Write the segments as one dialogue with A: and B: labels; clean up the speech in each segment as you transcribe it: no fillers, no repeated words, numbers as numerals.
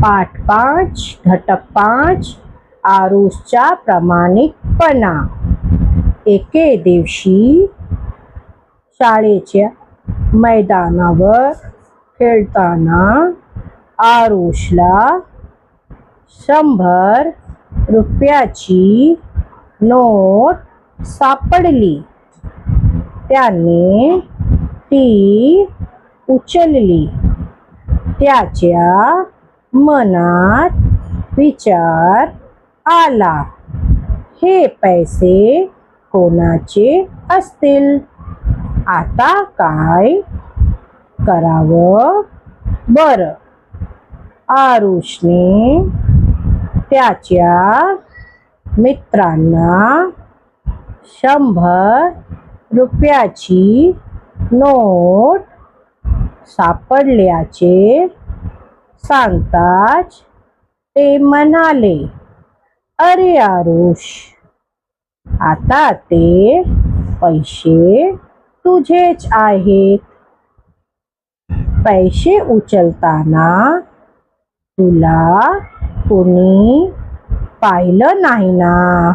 A: पाठ 5 घटक 5 आरुषचा प्रामाणिकपणा। एके दिवशी शाळेच्या मैदानावर खेळताना आरुषला 100 रुपयाची नोट सापडली। त्याने ती उचलली। त्याच्या मनात विचार आला, हे पैसे कोणाचे असतील? आता काय करावं बरं? आरुषने त्याच्या मित्रांना 100 रुपयाची नोट सापडल्याचे सांगताच ते म्हणाले, अरे आरुष, आता ते पैसे तुझेच आहेत। पैसे उचलताना तुला कोणी पाहिलं नाही ना?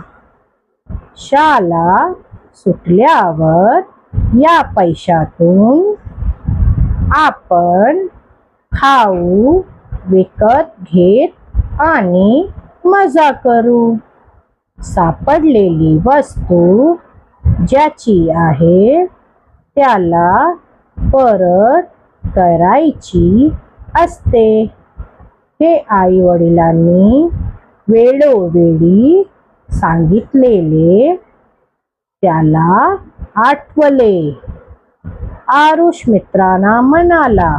A: शाळा सुटल्यावर या पैशातून आपण खाऊ विकत घेत आणि मजा करू। सापडलेली वस्तू ज्याची आहे त्याला परत करायची असते। हे आई वडिलांनी वेळोवेळी सांगितलेले त्याला आठवले। आरुष मित्रांना म्हणाला,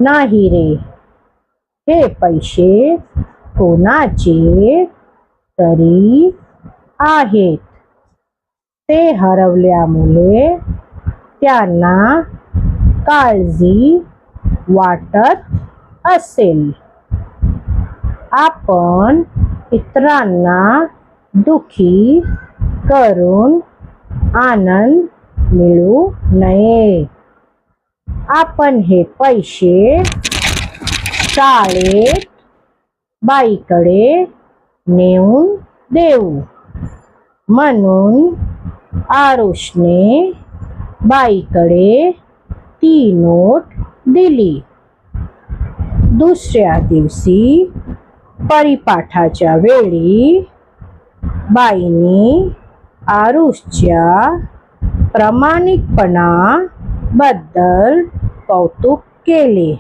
A: नाही रे, हे पैसे कोणाचे तरी आहेत। ते हरवल्यामुळे त्यांना काळजी वाटत असेल। आपण इतरांना दुखी करून आनंद मिळवू नये। आपण हे पैसे शाळेत बाईकडे नेऊन देऊ। म्हणून आरुषने बाईकडे ती नोट दिली। दुसऱ्या दिवशी परिपाठाच्या वेळी बाईंनी आरुषच्या प्रामाणिकपणाबद्दल कौतुक केले।